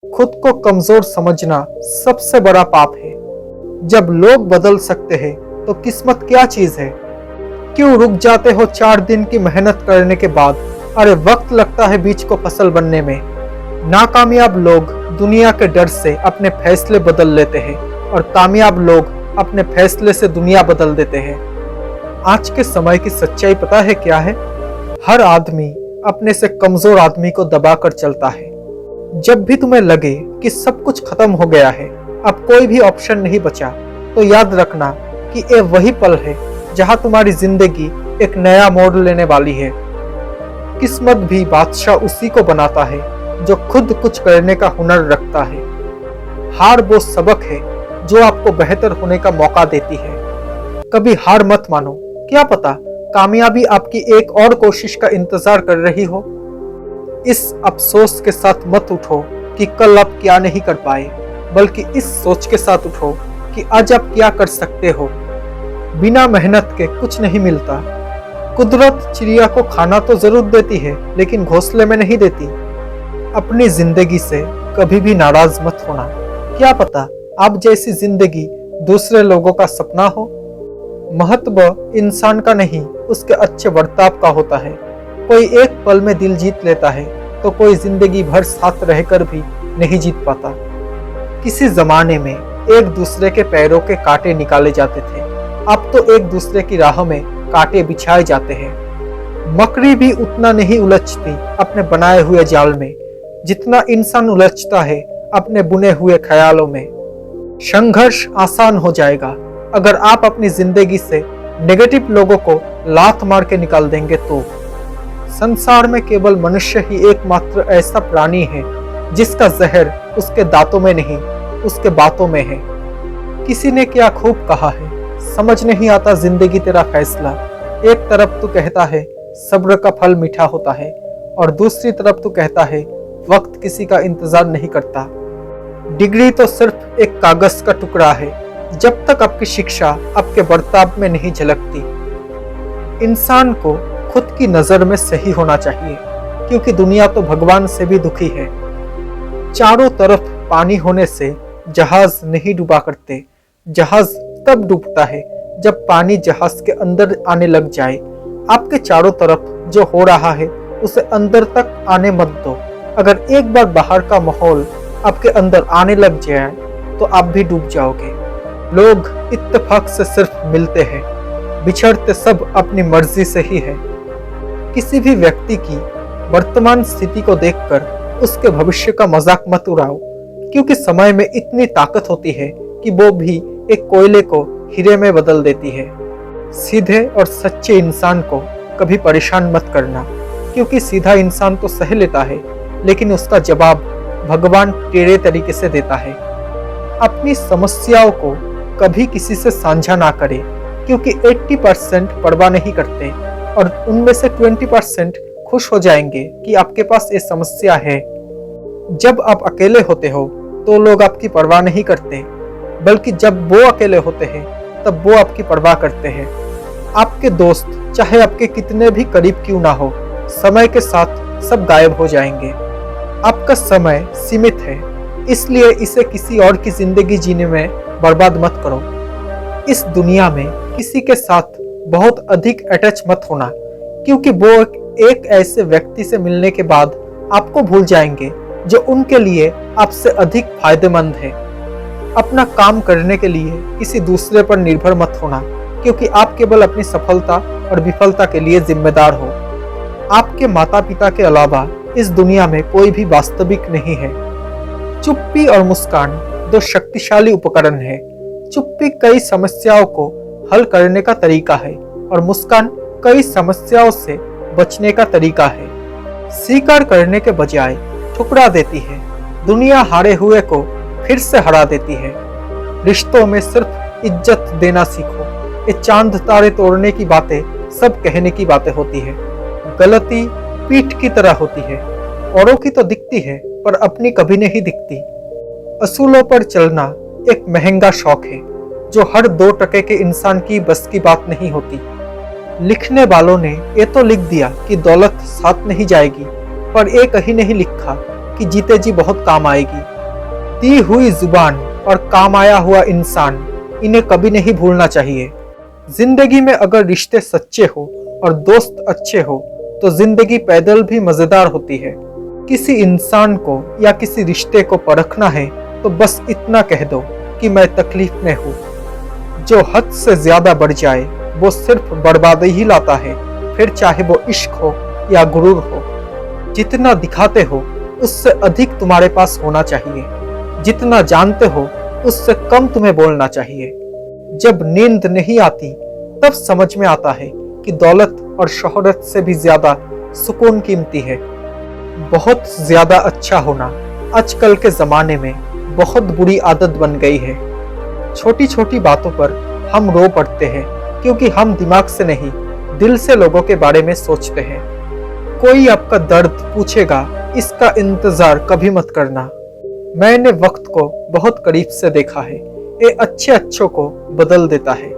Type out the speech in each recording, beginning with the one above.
खुद को कमजोर समझना सबसे बड़ा पाप है। जब लोग बदल सकते हैं तो किस्मत क्या चीज है? क्यों रुक जाते हो 4 दिन की मेहनत करने के बाद? अरे वक्त लगता है बीज को फसल बनने में। नाकामयाब लोग दुनिया के डर से अपने फैसले बदल लेते हैं और कामयाब लोग अपने फैसले से दुनिया बदल देते हैं। आज के समय की सच्चाई पता है क्या है? हर आदमी अपने से कमजोर आदमी को दबाकर चलता है। जब भी तुम्हें लगे कि सब कुछ खत्म हो गया है, अब कोई भी ऑप्शन नहीं बचा, तो याद रखना कि ये वही पल है जहां तुम्हारी जिंदगी एक नया मोड़ लेने वाली है। किस्मत भी बादशाह उसी को बनाता है जो खुद कुछ करने का हुनर रखता है। हार वो सबक है जो आपको बेहतर होने का मौका देती है। कभी हार मत मानो, क्या पता कामयाबी आपकी एक और कोशिश का इंतजार कर रही हो। इस अफसोस के साथ मत उठो कि कल आप क्या नहीं कर पाए, बल्कि इस सोच के साथ उठो कि आज आप क्या कर सकते हो। बिना मेहनत के कुछ नहीं मिलता। कुदरत चिड़िया को खाना तो जरूर देती है, लेकिन घोंसले में नहीं देती। अपनी जिंदगी से कभी भी नाराज मत होना। क्या पता आप जैसी जिंदगी दूसरे लोगों का सपना हो। महत्व इंसान का नहीं, उसके अच्छे बर्ताव का होता है। कोई एक पल में दिल जीत लेता है तो कोई जिंदगी भर साथ रहकर भी नहीं जीत पाता। किसी जमाने में एक दूसरे के पैरों के कांटे निकाले जाते थे, अब तो एक दूसरे की राह में कांटे बिछाए जाते हैं। मकड़ी भी उतना नहीं उलझती अपने बनाए हुए जाल में जितना इंसान उलझता है अपने बुने हुए ख्यालों में। संघर्ष आसान हो जाएगा अगर आप अपनी जिंदगी से नेगेटिव लोगों को लात मार के निकाल देंगे तो। संसार में केवल मनुष्य ही एकमात्र ऐसा प्राणी है जिसका जहर उसके दांतों में नहीं, उसके बातों में है। किसी ने क्या खूब कहा है, समझ नहीं आता जिंदगी तेरा फैसला। एक तरफ तू कहता है सब्र का फल मीठा होता है, और दूसरी तरफ तू कहता है वक्त किसी का इंतजार नहीं करता। डिग्री तो सिर्फ एक कागज का टुकड़ा है जब तक आपकी शिक्षा आपके बर्ताव में नहीं झलकती। इंसान को खुद की नजर में सही होना चाहिए, क्योंकि दुनिया तो भगवान से भी दुखी है। चारों तरफ पानी होने से जहाज नहीं डूबा करते। जहाज तब डूबता है जब पानी जहाज के अंदर आने लग जाए। आपके चारों तरफ जो हो रहा है उसे अंदर तक आने मत दो। अगर एक बार बाहर का माहौल आपके अंदर आने लग जाए तो आप भी डूब जाओगे। लोग इत्तेफाक से सिर्फ मिलते हैं, बिछड़ते सब अपनी मर्जी से ही है। किसी भी व्यक्ति की वर्तमान स्थिति को देखकर उसके भविष्य का मजाक मत उड़ाओ, क्योंकि समय में इतनी ताकत होती है कि वो भी एक कोयले को हीरे में बदल देती है। सीधे और सच्चे इंसान को कभी परेशान मत करना, क्योंकि सीधा इंसान तो सह लेता है, लेकिन उसका जवाब भगवान टेढ़े तरीके से देता है। अपनी समस्याओं को कभी किसी से साझा ना करें, क्योंकि 80% परवाह नहीं करते और उनमें से 20% खुश हो जाएंगे कि आपके पास ये समस्या है। जब आप अकेले होते हो तो लोग आपकी परवाह नहीं करते, बल्कि जब वो अकेले होते हैं तब वो आपकी परवाह करते हैं। आपके दोस्त चाहे आपके कितने भी करीब क्यों ना हो, समय के साथ सब गायब हो जाएंगे। आपका समय सीमित है, इसलिए इसे किसी और की जिंदगी जीने में बर्बाद मत करो। इस दुनिया में किसी के साथ बहुत अधिक अटैच मत होना, क्योंकि वो एक ऐसे व्यक्ति से मिलने के बाद आपको भूल जाएंगे जो उनके लिए आपसे अधिक फायदेमंद है। अपना काम करने के लिए किसी दूसरे पर निर्भर मत होना, क्योंकि आप केवल अपनी सफलता और विफलता के लिए जिम्मेदार हो। आपके माता पिता के अलावा इस दुनिया में कोई भी वास्तविक नहीं है। चुप्पी और मुस्कान दो शक्तिशाली उपकरण है। चुप्पी कई समस्याओं को हल करने का तरीका है और मुस्कान कई समस्याओं से बचने का तरीका है। स्वीकार करने के बजाय ठुकरा देती है। दुनिया हारे हुए को फिर से हरा देती है। रिश्तों में सिर्फ इज्जत देना सीखो। ये चांद तारे तोड़ने की बातें सब कहने की बातें होती है। गलती पीठ की तरह होती है, औरों की तो दिखती है पर अपनी कभी नहीं दिखती। असूलों पर चलना एक महंगा शौक है जो हर 2 टके के इंसान की बस की बात नहीं होती। लिखने वालों ने ये तो लिख दिया कि दौलत साथ नहीं जाएगी, पर एक ही नहीं लिखा कि जीते जी बहुत काम आएगी। दी हुई जुबान और काम आया हुआ इंसान, इन्हें कभी नहीं भूलना चाहिए। जिंदगी में अगर रिश्ते सच्चे हो और दोस्त अच्छे हो तो जिंदगी पैदल भी मजेदार होती है। किसी इंसान को या किसी रिश्ते को परखना है तो बस इतना कह दो कि मैं तकलीफ में हूँ। जो हद से ज्यादा बढ़ जाए वो सिर्फ बर्बादी ही लाता है, फिर चाहे वो इश्क हो या गुरूर हो। जितना दिखाते हो उससे अधिक तुम्हारे पास होना चाहिए। जितना जानते हो उससे कम तुम्हें बोलना चाहिए। जब नींद नहीं आती तब समझ में आता है कि दौलत और शोहरत से भी ज्यादा सुकून कीमती है। बहुत ज्यादा अच्छा होना आजकल के जमाने में बहुत बुरी आदत बन गई है। छोटी छोटी बातों पर हम रो पड़ते हैं क्योंकि हम दिमाग से नहीं दिल से लोगों के बारे में सोचते हैं। कोई आपका दर्द पूछेगा, इसका इंतजार कभी मत करना। मैंने वक्त को बहुत करीब से देखा है, ये अच्छे अच्छों को बदल देता है।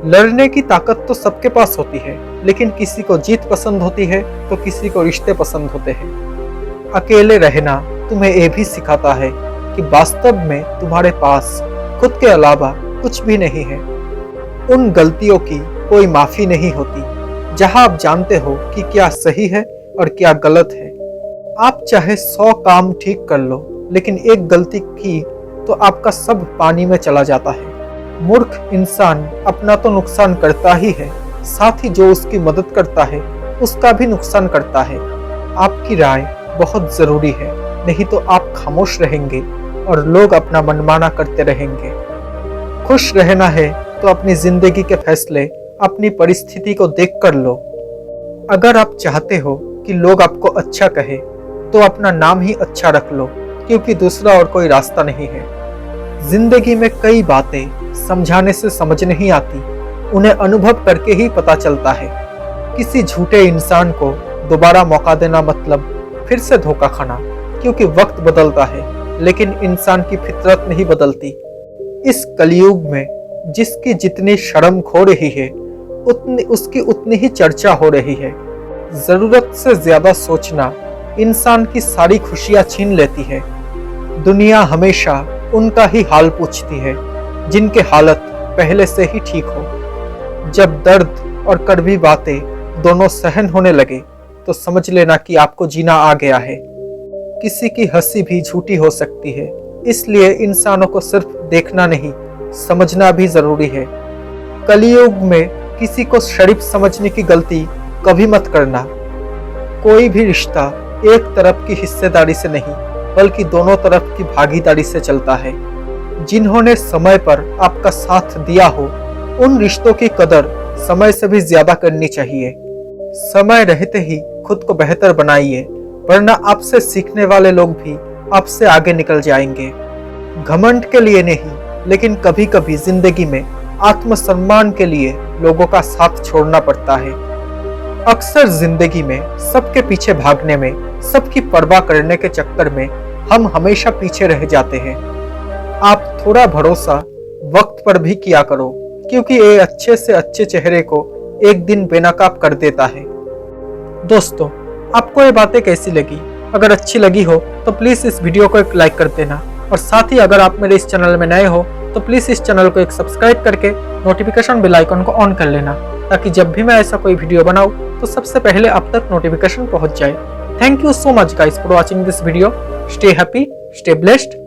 लड़ने की ताकत तो सबके पास होती है, लेकिन किसी को जीत पसंद होती है तो किसी को रिश्ते पसंद होते हैं। अकेले रहना तुम्हें ये भी सिखाता है कि वास्तव में तुम्हारे पास खुद के अलावा कुछ भी नहीं है। उन गलतियों की कोई माफी नहीं होती जहां आप जानते हो कि क्या सही है और क्या गलत है। आप चाहे 100 काम ठीक कर लो, लेकिन एक गलती की तो आपका सब पानी में चला जाता है। मूर्ख इंसान अपना तो नुकसान करता ही है, साथ ही जो उसकी मदद करता है उसका भी नुकसान करता है। आपकी राय बहुत जरूरी है, नहीं तो आप खामोश रहेंगे और लोग अपना मनमाना करते रहेंगे। खुश रहना है तो अपनी जिंदगी के फैसले अपनी परिस्थिति को देख कर लो। अगर आप चाहते हो कि लोग आपको अच्छा कहे तो अपना नाम ही अच्छा रख लो, क्योंकि दूसरा और कोई रास्ता नहीं है। जिंदगी में कई बातें समझाने से समझ नहीं आती, उन्हें अनुभव करके ही पता चलता है। किसी झूठे इंसान को दोबारा मौका देना मतलब फिर से धोखा खाना, क्योंकि वक्त बदलता है लेकिन इंसान की फितरत नहीं बदलती। इस कलयुग में जिसकी जितनी शर्म खो रही है उसकी उतनी ही चर्चा हो रही है। जरूरत से ज्यादा सोचना इंसान की सारी खुशियां छीन लेती है। दुनिया हमेशा उनका ही हाल पूछती है जिनके हालत पहले से ही ठीक हो। जब दर्द और कड़वी बातें दोनों सहन होने लगे तो समझ लेना कि आपको जीना आ गया है। किसी की हंसी भी झूठी हो सकती है, इसलिए इंसानों को सिर्फ देखना नहीं समझना भी जरूरी है। कलयुग में किसी को शरीफ समझने की गलती कभी मत करना। कोई भी रिश्ता एक तरफ की हिस्सेदारी से नहीं बल्कि दोनों तरफ की भागीदारी से चलता है। जिन्होंने समय पर आपका साथ दिया हो उन रिश्तों की कदर समय से भी ज्यादा करनी चाहिए। समय रहते ही खुद को बेहतर बनाइए, वरना आपसे सीखने वाले लोग भी आपसे आगे निकल जाएंगे। घमंड के लिए नहीं, लेकिन कभी कभी जिंदगी में आत्मसम्मान के लिए लोगों का साथ छोड़ना पड़ता है। अक्सर जिंदगी में सबके पीछे भागने में, सबकी परवाह करने के चक्कर में हम हमेशा पीछे रह जाते हैं। आप थोड़ा भरोसा वक्त पर भी किया करो, क्योंकि ये अच्छे से अच्छे चेहरे को एक दिन बेनकाब कर देता है। दोस्तों, आपको ये बातें कैसी लगी? अगर अच्छी लगी हो तो प्लीज इस वीडियो को एक लाइक कर देना, और साथ ही अगर आप मेरे इस चैनल में नए हो तो प्लीज इस चैनल को एक सब्सक्राइब करके नोटिफिकेशन बेल आइकन को ऑन कर लेना, ताकि जब भी मैं ऐसा कोई वीडियो बनाऊं तो सबसे पहले आप तक नोटिफिकेशन पहुंच जाए। Thank you so much guys for watching this video. Stay happy, stay blessed.